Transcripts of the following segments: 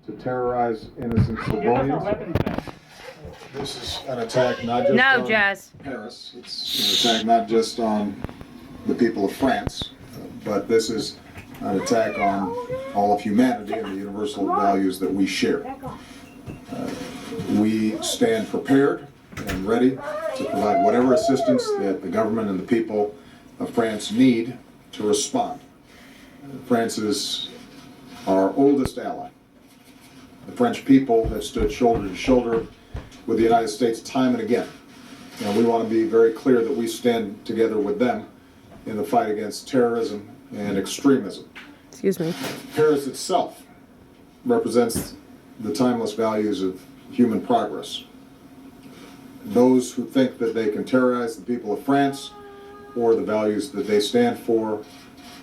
to terrorize innocent civilians. This is an attack not just on Paris. It's an attack not just on the people of France, but this is an attack on all of humanity and the universal values that we share. We stand prepared and ready to provide whatever assistance that the government and the people of France need to respond. France is our oldest ally. The French people have stood shoulder to shoulder with the United States time and again. And we want to be very clear that we stand together with them in the fight against terrorism and extremism. Excuse me. Paris itself represents the timeless values of human progress. Those who think that they can terrorize the people of France or the values that they stand for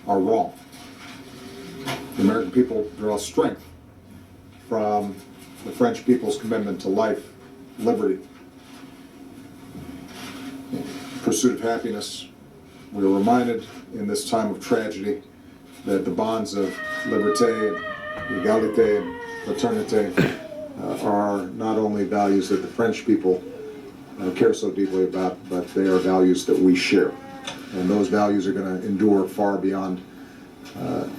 are wrong. The American people draw strength from the French people's commitment to life, liberty, pursuit of happiness. We are reminded in this time of tragedy that the bonds of liberté, égalité, and fraternité are not only values that the French people care so deeply about, but they are values that we share. And those values are going to endure far beyond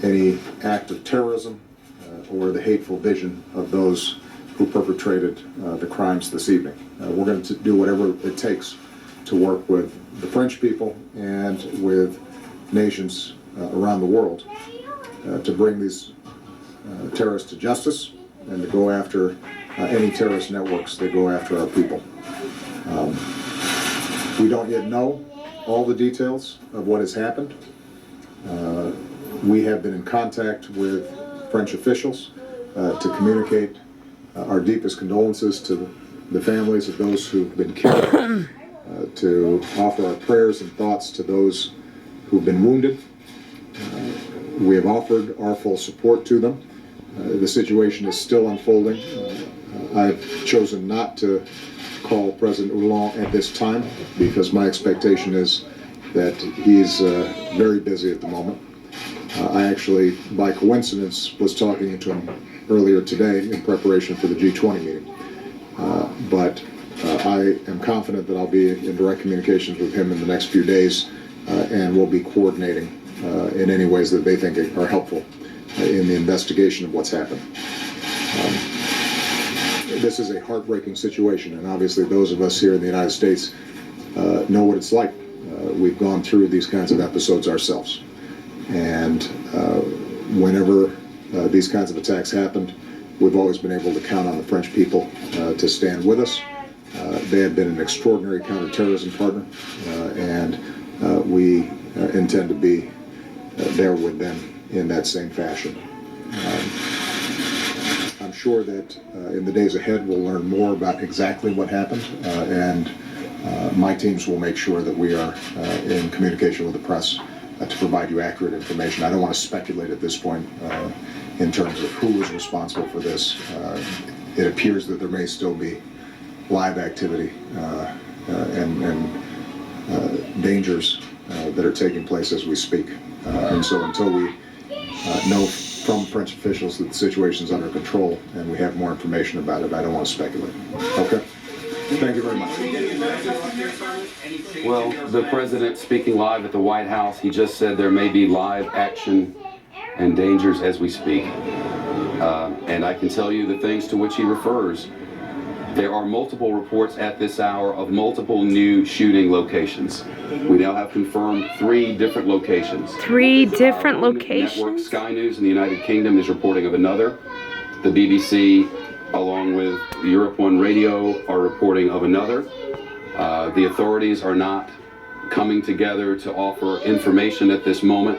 any act of terrorism or the hateful vision of those who perpetrated the crimes this evening. We're going to do whatever it takes to work with the French people and with nations around the world to bring these terrorists to justice and to go after any terrorist networks that go after our people. We don't yet know all the details of what has happened. We have been in contact with French officials to communicate our deepest condolences to the families of those who've been killed, to offer our prayers and thoughts to those who've been wounded. We have offered our full support to them. The situation is still unfolding. I've chosen not to call President Hollande at this time because my expectation is that he's very busy at the moment. I actually, by coincidence, was talking to him earlier today in preparation for the G20 meeting. But I am confident that I'll be in direct communications with him in the next few days, and we'll be coordinating in any ways that they think are helpful in the investigation of what's happened. This is a heartbreaking situation, and obviously those of us here in the United States know what it's like. We've gone through these kinds of episodes ourselves. And whenever these kinds of attacks happened, we've always been able to count on the French people to stand with us. They have been an extraordinary counterterrorism partner, and we intend to be there with them in that same fashion. I'm sure that in the days ahead we'll learn more about exactly what happened, and my teams will make sure that we are in communication with the press to provide you accurate information. I don't want to speculate at this point in terms of who was responsible for this. It appears that there may still be live activity and dangers that are taking place as we speak. And so until we know from French officials that the situation is under control and we have more information about it, I don't want to speculate. Okay? Thank you very much. Well, the president speaking live at the White House, he just said there may be live action and dangers as we speak. And I can tell you the things to which he refers. There are multiple reports at this hour of multiple new shooting locations. We now have confirmed 3 different locations. 3 different locations? Network Sky News in the United Kingdom is reporting of another. The BBC, along with Europe 1 Radio, are reporting of another. The authorities are not coming together to offer information at this moment.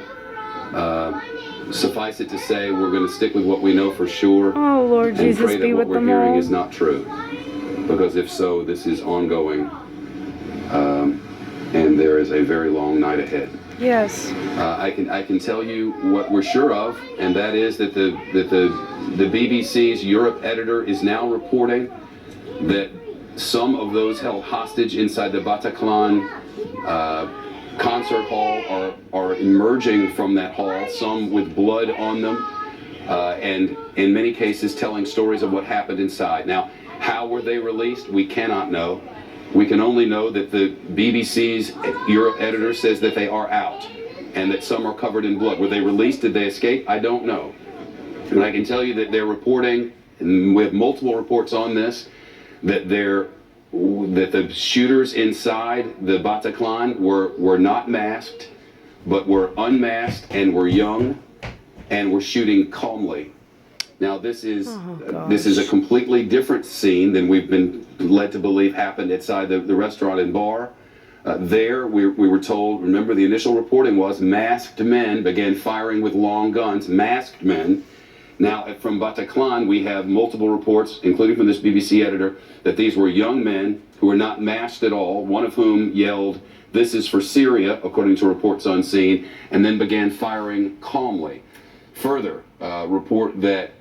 Suffice it to say, we're going to stick with what we know for sure. Oh, Lord Jesus, and pray that be what with we're them hearing all. is not true. Because if so, this is ongoing, and there is a very long night ahead. Yes. I can tell you what we're sure of, and that is that the BBC's Europe editor is now reporting that some of those held hostage inside the Bataclan concert hall are emerging from that hall, some with blood on them. and in many cases telling stories of what happened inside. Now, how were they released? We cannot know. We can only know that the BBC's Europe editor says that they are out and that some are covered in blood. Were they released? Did they escape? I don't know. But I can tell you that they're reporting, and we have multiple reports on this, that the shooters inside the Bataclan were not masked, but were unmasked and were young and were shooting calmly. Now this is a completely different scene than we've been led to believe happened inside the restaurant and bar. There we were told, remember the initial reporting was masked men began firing with long guns, masked men. Now from Bataclan we have multiple reports, including from this BBC editor, that these were young men who were not masked at all, one of whom yelled, "This is for Syria," according to reports on scene, and then began firing calmly. Further, report that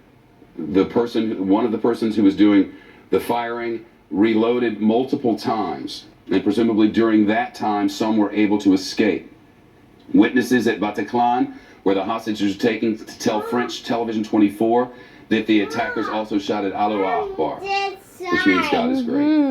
one of the persons who was doing the firing reloaded multiple times, and presumably during that time some were able to escape. Witnesses at Bataclan, where the hostages were taken, to tell French Television 24 that the attackers also shouted "Allahu Akbar," which means God is great.